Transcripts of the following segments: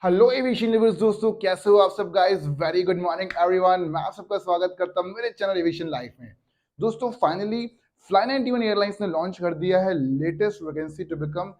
Hello aviation lovers दोस्तों, कैसे हो आप सब guys. Very good morning everyone. मैं आप सबका स्वागत करता हूं मेरे चैनल एविएशन लाइफ में। दोस्तों फाइनली फ्लाई 91 एयरलाइंस ने लॉन्च कर दिया है latest vacancy to become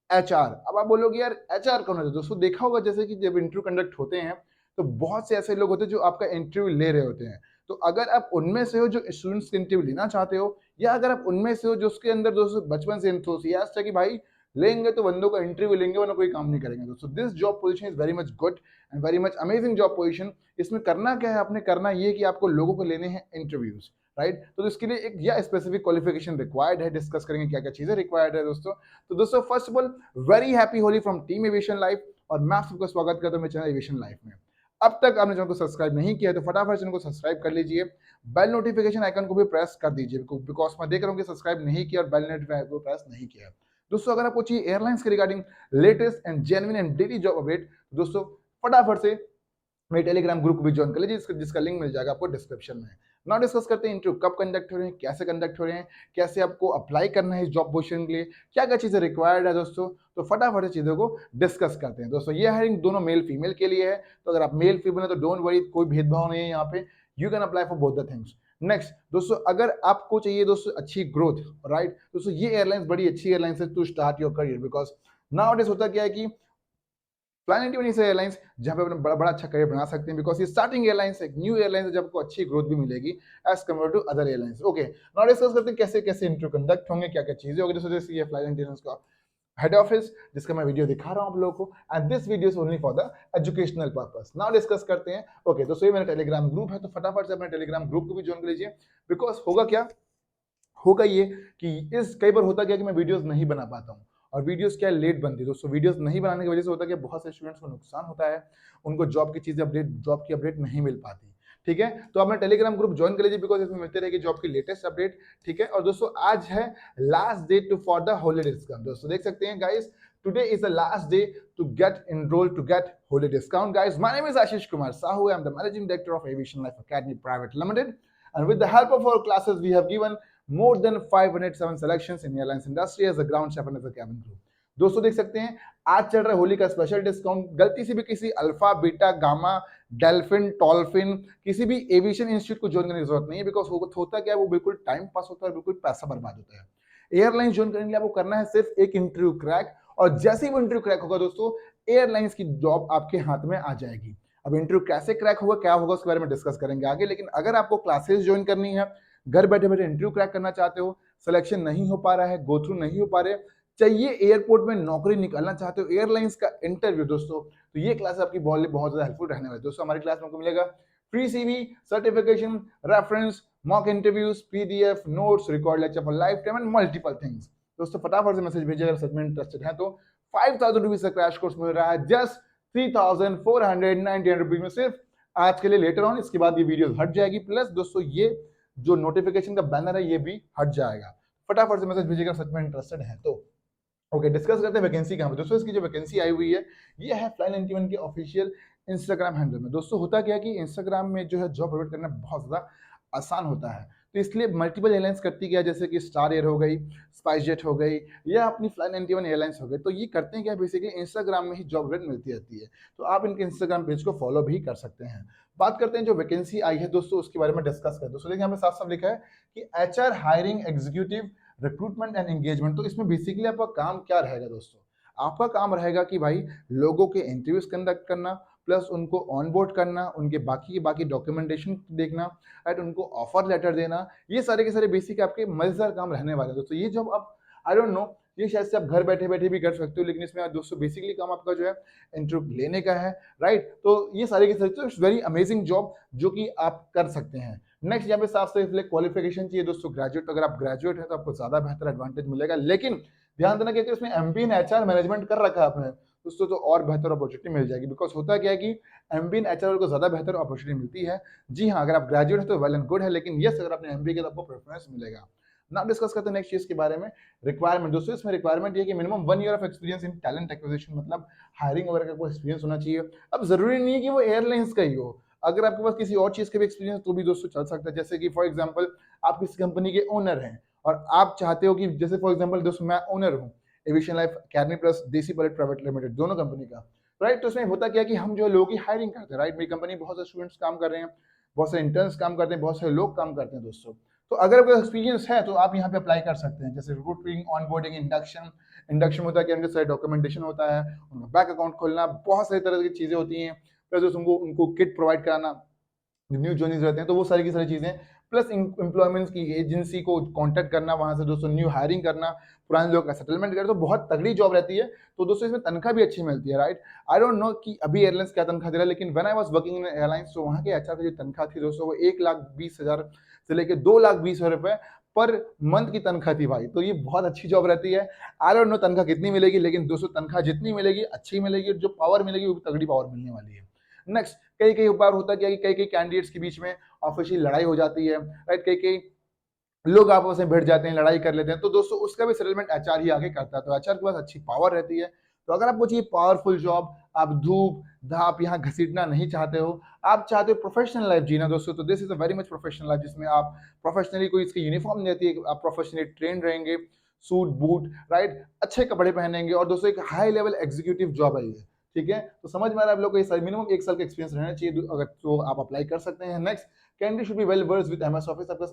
HR. अब आप बोलोगे यार एचआर कौन है। दोस्तों देखा होगा जैसे कि जब इंटरव्यू कंडक्ट होते हैं तो बहुत से ऐसे लोग होते हैं जो आपका इंटरव्यू ले रहे होते हैं। तो अगर आप उनमें से हो जो स्टूडेंट्स के इंटरव्यू लेना चाहते हो, या अगर आप उनमें से हो जो उसके अंदर दोस्तों बचपन से इंथुसियास्ट है कि भाई लेंगे तो बंदों का इंटरव्यू लेंगे वरना कोई काम नहीं करेंगे। दोस्तों this job position is very much good and very much amazing job position. इसमें करना क्या है, आपने करना ये कि आपको लोगों को लेने हैं इंटरव्यूज, राइट। तो इसके लिए एक या स्पेसिफिक क्वालिफिकेशन रिक्वायर्ड है। डिस्कस करेंगे क्या क्या चीजें रिक्वायर्ड है दोस्तों। तो दोस्तों first of all very happy Holi from team aviation life, और मैं आप सबका स्वागत करता हूं मेरे चैनल एविएशन लाइफ में। अब तक आपने चैनल को सब्सक्राइब नहीं किया है तो फटाफट चैनल को सब्सक्राइब कर लीजिए, बेल नोटिफिकेशन आइकन को भी प्रेस कर दीजिए बिकॉज मैं देख रहा हूँ कि सब्सक्राइब नहीं किया और बेल नोटिफिकेशन को प्रेस नहीं किया। दोस्तों अगर आपको चाहिए एयरलाइंस के regarding latest and genuine and daily job update, दोस्तों फटाफट से मेरे टेलीग्राम ग्रुप को भी ज्वाइन कर लीजिए, जिसका लिंक मिल जाएगा आपको डिस्क्रिप्शन में। नाउ डिस्कस करते हैं इंटरव्यू कब कंडक्ट हो रहे हैं, कैसे कंडक्ट हो रहे हैं, कैसे आपको अप्लाई करना है इस जॉब पोजीशन के लिए, क्या क्या चीजें रिक्वायर्ड है दोस्तों। तो फटाफट से चीजों को डिस्कस करते हैं। दोस्तों ये हायरिंग दोनों मेल फीमेल के लिए है, तो अगर आप मेल फीमेल है तो डोंट वरी, कोई भेदभाव नहीं है यहाँ पे। You can apply for both the things. Next दोस्तों, अगर आपको चाहिए दोस्तों अच्छी ग्रोथ, राइट, दोस्तों ये एयरलाइंस बड़ी अच्छी एयरलाइंस है to start your career. Because nowadays होता क्या है कि फ्लाई 91 ऐसे एयरलाइंस जहां पे अपना बड़ा बड़ा अच्छा करियर बना सकते हैं, बिकॉज ये स्टार्टिंग एयरलाइंस है, एक न्यू एयरलाइंस है, जब आपको अच्छी ग्रोथ भी मिलेगी as compare to other airlines. Okay, now discuss करते हैं कैसे कैसे इंटरव्यू कंडक्ट होंगे, क्या क्या चीजें होगी। जैसे ये फ्लाई 91 का हेड ऑफिस जिसका मैं वीडियो दिखा रहा हूं आप लोगों को, and this video is only for the educational purpose. Now discuss करते हैं। ओके दोस्तों, ये मेरा टेलीग्राम ग्रुप है, तो फटाफट से अपने टेलीग्राम ग्रुप को भी ज्वाइन कर लीजिए। बिकॉज होगा क्या, होगा ये कि इस कई बार होता क्या कि मैं वीडियोस नहीं बना पाता हूँ, और वीडियोस क्या लेट बनती है दोस्तों। वीडियोस नहीं बनाने की वजह से होता है कि बहुत से स्टूडेंट्स को नुकसान होता है, उनको जॉब की चीजें अपडेट, जॉब की अपडेट नहीं मिल पाती। ठीक है, तो अपना टेलीग्राम ग्रुप ज्वाइन कर लीजिए, बिकॉज इसमें मिलते रहेगी जॉब की लेटेस्ट अपडेट। ठीक है, और दोस्तों आज है last day to for the holiday discount. दोस्तों देख सकते हैं guys, today is the last day to get enrolled to get holiday discount. Guys, my name is Ashish Kumar Sahu. I'm the managing director of Aviation Life Academy Private Limited, and with the help of our classes we have given more than 507 selections in airlines industry as a ground chef and as a cabin crew. दोस्तों देख सकते हैं आज चल रहा है होली का special discount. गलती से भी किसी अल्फा बीटा गामा डेल्फिन टॉल्फिन किसी भी एविएशन इंस्टीट्यूट को ज्वाइन करने की जरूरत नहीं है, बिकॉज होता क्या है, वो बिल्कुल टाइम पास होता है और बिल्कुल पैसा बर्बाद होता है। एयरलाइन ज्वाइन करने के लिए आपको करना है सिर्फ एक इंटरव्यू क्रैक, और जैसे ही वो इंटरव्यू क्रैक होगा दोस्तों, एयरलाइंस की जॉब आपके हाथ में आ जाएगी। अब इंटरव्यू कैसे क्रैक होगा, क्या होगा, उसके बारे में डिस्कस करेंगे आगे। लेकिन अगर आपको क्लासेस ज्वाइन करनी है, घर बैठे बैठे इंटरव्यू क्रैक करना चाहते हो, सिलेक्शन नहीं हो पा रहा है, गो थ्रू नहीं हो पा रहे, चाहिए एयरपोर्ट में नौकरी निकालना चाहते हो, एयरलाइंस का इंटरव्यू दोस्तों, तो ये क्लास आपकी बहुत ज्यादा हेल्पफुल रहने वाली है। दोस्तों हमारी क्लास में आपको मिलेगा free CV, certification, reference, mock interviews, PDF, notes, record lecture for life time and multiple things. दोस्तों फटाफट से मैसेज भेजिए अगर सच में इंटरेस्टेड है तो। 5,000 रुपीज का क्रैश कोर्स मिल रहा है जस्ट 3,499 रुपीज में सिर्फ आज के लिए। लेटर ऑन इसके बाद ये वीडियो हट जाएगी, प्लस दोस्तों ये जो नोटिफिकेशन का बैनर है ये भी हट जाएगा। फटाफट से मैसेज भेजिएगा सच में इंटरेस्टेड है तो। ओके, डिस्कस करते हैं वैकेंसी कहाँ पे। दोस्तों इसकी जो वैकेंसी आई हुई है ये है फ्लाई 91 के ऑफिशियल इंस्टाग्राम हैंडल में। दोस्तों होता क्या है कि इंस्टाग्राम में जो है जॉब अपलोड करना बहुत ज़्यादा आसान होता है, तो इसलिए मल्टीपल एयरलाइंस करती क्या, जैसे कि स्टार एयर हो गई, स्पाइस जेट हो गई, या अपनी फ्लाई 91 एयरलाइंस हो गई, तो ये करते हैं क्या, बेसिकली इंस्टाग्राम में ही जॉब अपडेट मिलती रहती है। तो आप इनके इंस्टाग्राम पेज को फॉलो भी कर सकते हैं। बात करते हैं जो वैकेंसी आई है दोस्तों उसके बारे में डिस्कस करें। दोस्तों देखिए हमें साफ साफ लिखा है कि HR hiring executive recruitment and engagement. तो इसमें बेसिकली आपका काम क्या रहेगा दोस्तों, आपका काम रहेगा कि भाई लोगों के इंटरव्यूज कंडक्ट करना, प्लस उनको ऑनबोर्ड करना, उनके बाकी डॉक्यूमेंटेशन देखना, राइट, उनको ऑफर लेटर देना, ये सारे के सारे बेसिक आपके मजेदार काम रहने वाले हैं दोस्तों। ये जॉब आप आई डोंट नो, ये शायद से आप घर बैठे बैठे भी कर सकते हो, लेकिन इसमें दोस्तों बेसिकली काम आपका जो है इंटरव्यू लेने का है, राइट। तो ये सारे के सारे इट्स वेरी अमेजिंग जॉब जो कि आप कर सकते हैं। नेक्स्ट यहाँ पे साफ साफ क्वालिफिकेशन चाहिए दोस्तों, ग्रेजुएट। अगर आप ग्रेजुएट हैं तो आपको ज्यादा बेहतर एडवांटेज मिलेगा, लेकिन ध्यान देना कि अगर इसमें एमबी इन एचआर मैनेजमेंट कर रखा है आपने दोस्तों तो और बेहतर अपॉर्चुनिटी मिल जाएगी। बिकॉज होता क्या है कि एमबी इन एचआर को ज्यादा बेहतर अपॉर्चुनिटी मिलती है। जी हाँ, अगर आप ग्रेजुएट है तो वेल एंड गुड है, लेकिन यस अगर आपने एमबी किया तो आपको प्रेफरेंस मिलेगा। नाउ डिस्कस करते हैं नेक्स्ट चीज के बारे में, रिक्वायरमेंट। दोस्तों इसमें रिक्वायरमेंट ये कि minimum 1 year of experience in talent acquisition, मतलब हायरिंग वगैरह का कोई एक्सपीरियंस होना चाहिए। अब जरूरी नहीं है कि वो एयरलाइंस का ही हो, अगर आपके पास किसी और चीज का भी एक्सपीरियंस तो भी दोस्तों चल सकता है। जैसे कि फॉर एग्जांपल आप किसी कंपनी के ओनर हैं और आप चाहते हो कि, जैसे फॉर एग्जांपल दोस्तों मैं ओनर हूं एविएशन लाइफ अकेडमी प्लस देसी पायलट प्राइवेट लिमिटेड, दोनों कंपनी का, राइट। तो इसमें होता क्या है कि हम जो है लोगों की हायरिंग करते हैं, राइट। मेरी कंपनी बहुत सारे स्टूडेंट्स काम कर रहे हैं, बहुत सारे इंटर्न्स काम करते हैं, बहुत सारे लोग काम करते हैं दोस्तों। तो अगर आपका एक्सपीरियंस है तो आप यहाँ पे अप्लाई कर सकते हैं, जैसे रिक्रूटिंग, ऑनबोर्डिंग, इंडक्शन। इंडक्शन होता है कि उनके सारे डॉक्यूमेंटेशन होता है, उनका बैंक अकाउंट खोलना, बहुत सारी तरह की चीजें होती हैं, प्लस उनको उनको किट प्रोवाइड कराना, न्यू जॉइनीज रहते हैं, तो वो सारी की सारी चीजें, प्लस एम्प्लॉयमेंट की एजेंसी को कांटेक्ट करना, वहां से दोस्तों न्यू हायरिंग करना, पुराने लोग का सेटलमेंट करना, तो बहुत तगड़ी जॉब रहती है। तो दोस्तों इसमें तनख्वाह भी अच्छी मिलती है, राइट। आई डोंट नो कि अभी एयरलाइंस क्या तनख्वाह दे रहा है, लेकिन when I was working in airlines, तो वहां के एचआर की जो तनख्वाह थी दोस्तों, वो 1,20,000 से लेकर 2,20,000 रुपए पर मंथ की तनख्वाह थी भाई। तो ये बहुत अच्छी जॉब रहती है। आई डोंट नो तनख्वाह कितनी मिलेगी, लेकिन दोस्तों तनख्वाह जितनी मिलेगी अच्छी मिलेगी, जो पावर मिलेगी वो भी तगड़ी पावर मिलने वाली है। नेक्स्ट, कई कई बार होता क्या है कि कई कई कैंडिडेट्स के बीच में ऑफिशियल लड़ाई हो जाती है, राइट। कई कई लोग आपस में भिड़ जाते हैं, लड़ाई कर लेते हैं, तो दोस्तों उसका भी सेटलमेंट एचआर ही आगे करता है। तो एचआर के पास अच्छी पावर रहती है। तो अगर आपको चाहिए पावरफुल जॉब, आप धूप धाप यहाँ घसीटना नहीं चाहते हो, आप चाहते हो प्रोफेशनल लाइफ जीना दोस्तों, तो this is a very much professional life, जिसमें आप प्रोफेशनली, कोई इसकी यूनिफॉर्म नहीं रहती है, आप प्रोफेशनली ट्रेन रहेंगे, सूट बूट, राइट, अच्छे कपड़े पहनेंगे, और दोस्तों एक हाई लेवल एग्जीक्यूटिव जॉब है ये। ठीक है, तो समझ में आ रहा है आप लोग को, मिनिमम 1 साल का एक्सपीरियंस रहना चाहिए, अगर तो आप अप्लाई कर सकते हैं। Next, candidate should be well versed with MS office, आपका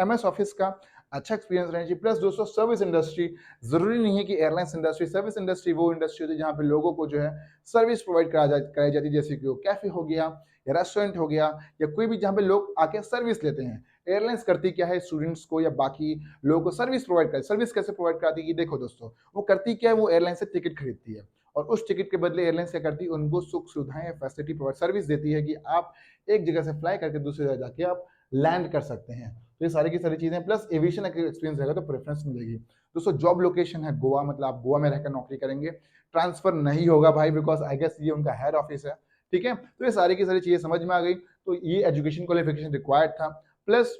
एमएस ऑफिस का अच्छा एक्सपीरियंस रहना चाहिए। प्लस दोस्तों सर्विस इंडस्ट्री, जरूरी नहीं है कि एयरलाइंस इंडस्ट्री, सर्विस इंडस्ट्री वो इंडस्ट्री होती है जहाँ पे लोगों को जो है सर्विस प्रोवाइड कराई जाती है, जैसे कि वो कैफे हो गया या रेस्टोरेंट हो गया, या कोई भी जहाँ पे लोग आके सर्विस लेते हैं। एयरलाइंस करती क्या है, स्टूडेंट्स को या बाकी लोगों को सर्विस प्रोवाइड करती है। सर्विस कैसे प्रोवाइड कराती है कि देखो दोस्तों, वो करती क्या है, वो एयरलाइन से टिकट खरीदती है, और उस टिकट के बदले एयरलाइंस क्या करती है, उनको सुख सुविधाएं, फैसिलिटी प्रोवाइड, सर्विस देती है कि आप एक जगह से फ्लाई करके दूसरी जगह जाके आप लैंड कर सकते हैं। तो ये सारी की सारी चीजें, प्लस एविएशन एक्सपीरियंस रहेगा तो प्रेफरेंस मिलेगी। दोस्तों जॉब लोकेशन है गोवा, मतलब आप गोवा में रहकर नौकरी करेंगे, ट्रांसफर नहीं होगा भाई, बिकॉज आई गेस ये उनका हेड ऑफिस है। ठीक है, तो ये सारी की सारी चीजें समझ में आ गई। तो ये एजुकेशन क्वालिफिकेशन रिक्वायर्ड था, plus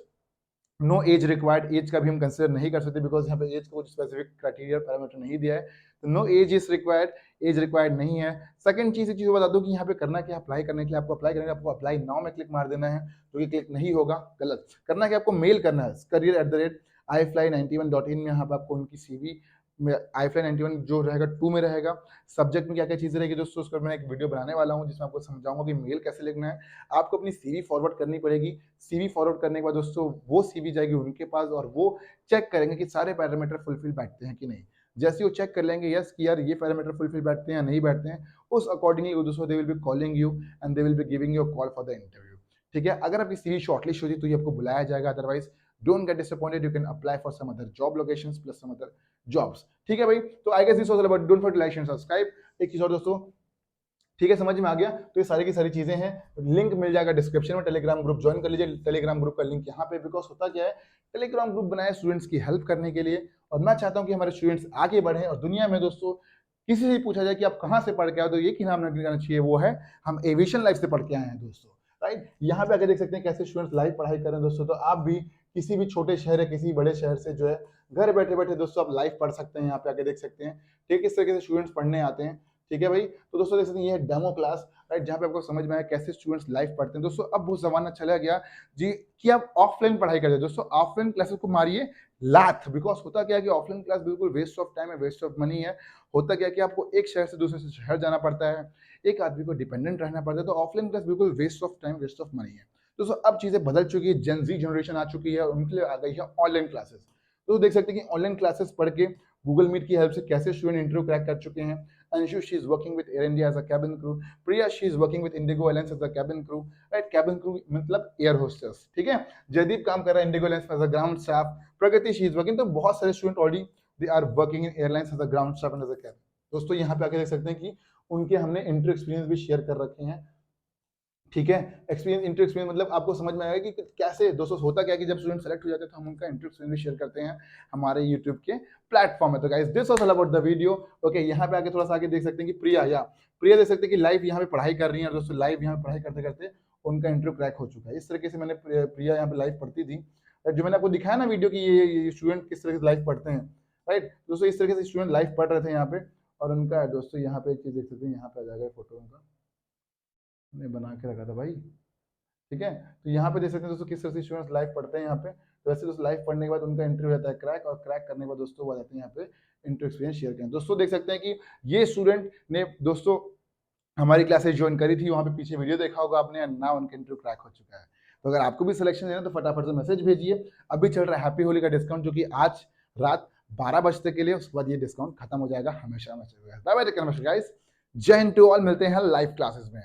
no age required, age का भी हम कंसिडर नहीं कर सकते, बिकॉज यहाँ पे एज का कुछ स्पेसिफिक क्राइटेरिया पैरामीटर नहीं दिया है, तो no age is required, age required नहीं है। सेकंड चीज, एक चीज बता दूं कि यहाँ पे करना क्या, अप्लाई करने के लिए आपको अप्लाई करने के लिए आपको अप्लाई नाउ में क्लिक मार देना है, जो कि क्लिक नहीं होगा, गलत करना क्या, आपको मेल करना है career@ifly91.in में। यहाँ पे आपको उनकी सीवी में ifly91 जो रहेगा 2 में रहेगा, सब्जेक्ट में क्या क्या चीजें रहेगी दोस्तों, उसको मैं एक वीडियो बनाने वाला हूँ जिसमें आपको समझाऊंगा कि मेल कैसे लिखना है। आपको अपनी सीवी फॉरवर्ड करनी पड़ेगी, सीवी फॉरवर्ड करने के बाद दोस्तों वो सीवी जाएगी उनके पास, और वो चेक करेंगे कि सारे पैरामीटर फुलफिल बैठते हैं कि नहीं। जैसे वो चेक कर लेंगे यस कि यार ये पैरामीटर फुलफिल बैठते हैं या नहीं बैठते हैं, उस अकॉर्डिंगली दोस्तों they will be calling you and they will be giving you a call for the interview. ठीक है, अगर आपकी सीवी शॉर्टलिस्ट होती तो ये आपको बुलाया जाएगा, otherwise don't get disappointed, you can apply for some other job locations plus some other jobs. ठीक है भाई, तो I guess this was all about, don't forget like and subscribe. एक चीज और दोस्तों, ठीक है, समझ में आ गया, तो ये सारी की सारी चीजें हैं, लिंक मिल जाएगा डिस्क्रिप्शन में, टेलीग्राम ग्रुप ज्वाइन कर लीजिए, टेलीग्राम ग्रुप का लिंक यहाँ पे, बिकॉज होता क्या है, टेलीग्राम ग्रुप बनाया स्टूडेंट्स की हेल्प करने के लिए, और मैं चाहता हूँ कि हमारे स्टूडेंट्स आगे बढ़े, और दुनिया में दोस्तों किसी से पूछा जाए कि आप कहाँ से पढ़ के आए, तो एक ही नाम निकलना चाहिए, वो है हम एविएशन लाइफ से पढ़ के आए हैं दोस्तों, राइट। यहाँ पे आगे देख सकते हैं कैसे स्टूडेंट्स लाइव पढ़ाई कर रहे हैं दोस्तों, तो आप भी किसी भी छोटे शहर या किसी बड़े शहर से जो है घर बैठे बैठे दोस्तों आप लाइव पढ़ सकते हैं, यहाँ पे आगे देख सकते हैं, ठीक है, इस तरीके से स्टूडेंट्स पढ़ने आते हैं। ठीक है भाई, तो दोस्तों देख सकते हैं ये है डेमो क्लास, राइट, जहाँ पे आपको समझ में आया कैसे स्टूडेंट्स लाइव पढ़ते हैं दोस्तों। अब वो जमाना चला गया जी कि आप ऑफलाइन पढ़ाई करते हैं दोस्तों, ऑफलाइन क्लासेस को मारिए लात, बिकॉज होता क्या है कि ऑफलाइन क्लास बिल्कुल वेस्ट ऑफ टाइम है, वेस्ट ऑफ मनी है। होता क्या है कि आपको एक शहर से दूसरे शहर जाना पड़ता है, एक आदमी को डिपेंडेंट रहना पड़ता है, तो ऑफलाइन क्लास बिल्कुल waste of time, waste of money है दोस्तों। अब चीजें बदल चुकी है, जेन जी जनरेशन आ चुकी है, उनके लिए आ गई है ऑनलाइन क्लासेस। तो देख सकते हैं कि ऑनलाइन क्लासेस पढ़ के गूगल मीट की हेल्प से कैसे स्टूडेंट इंटरव्यू क्रैक कर चुके हैं। Anshu, she is working with Air India as a cabin crew. Priya, she is working with Indigo Airlines as a cabin crew. Right, cabin crew मतलब air hostess, ठीक है। जयदीप काम कर रहा है IndiGo airlines as a ground staff. Pragati, she is working, तो बहुत सारे student already they are working in airlines as a ground staff and as a cabin. दोस्तों यहाँ पे आके देख सकते हैं कि उनके हमने इंटर एक्सपीरियंस भी शेयर कर रखे हैं। ठीक है, एक्सपीरियंस, इंटर एक्सपीरियंस मतलब आपको समझ में आएगा कि कैसे दोस्तों होता क्या है कि जब स्टूडेंट सेलेक्ट हो जाते हैं तो हम उनका इंटर एक्सपीरियंस भी शेयर करते हैं हमारे यूट्यूब के प्लेटफॉर्म में। तो guys this was all about the video. Okay, यहाँ पे आके थोड़ा सा आगे देख सकते हैं कि प्रिया देख सकते हैं कि लाइव यहाँ पे पढ़ाई कर रही है, और दोस्तों लाइव यहाँ पे पढ़ाई करते करते उनका इंटरव्यू क्रैक हो चुका है। इस तरीके से मैंने प्रिया यहाँ पे लाइव पढ़ती थी, जो मैंने आपको दिखाया ना वीडियो की ये स्टूडेंट किस तरह से लाइव पढ़ते हैं, राइट दोस्तों, इस तरीके से स्टूडेंट लाइव पढ़ रहे थे यहाँ पे। और उनका दोस्तों यहाँ पे एक चीज देख सकते हैं, यहाँ पे आ जाएगा फोटो उनका, मैंने बना के रखा था भाई। ठीक है, तो यहाँ पे देख सकते हैं दोस्तों किस तरह से स्टूडेंट्स लाइव पढ़ते हैं यहाँ पे। तो वैसे दोस्तों लाइव पढ़ने के बाद उनका इंटरव्यू रहता है क्रैक, और क्रैक करने के बाद दोस्तों वो आ जाते हैं यहाँ पे इंटर एक्सपीरियंस शेयर करें। दोस्तों देख सकते हैं कि ये स्टूडेंट ने दोस्तों हमारी क्लासेस ज्वाइन करी थी, वहाँ पे पीछे वीडियो देखा होगा आपने, ना उनका इंटरव्यू क्रैक हो चुका है। तो अगर आपको भी सिलेक्शन लेना है तो फटाफट से मैसेज भेजिए। अभी चल रहा है हैप्पी होली का डिस्काउंट, जो कि आज रात 12 बजे के लिए, उसके बाद ये डिस्काउंट खत्म हो जाएगा हमेशा हमेशा। Bye bye, take care guys, Jai Hind to all, मिलते हैं लाइव क्लासेस में।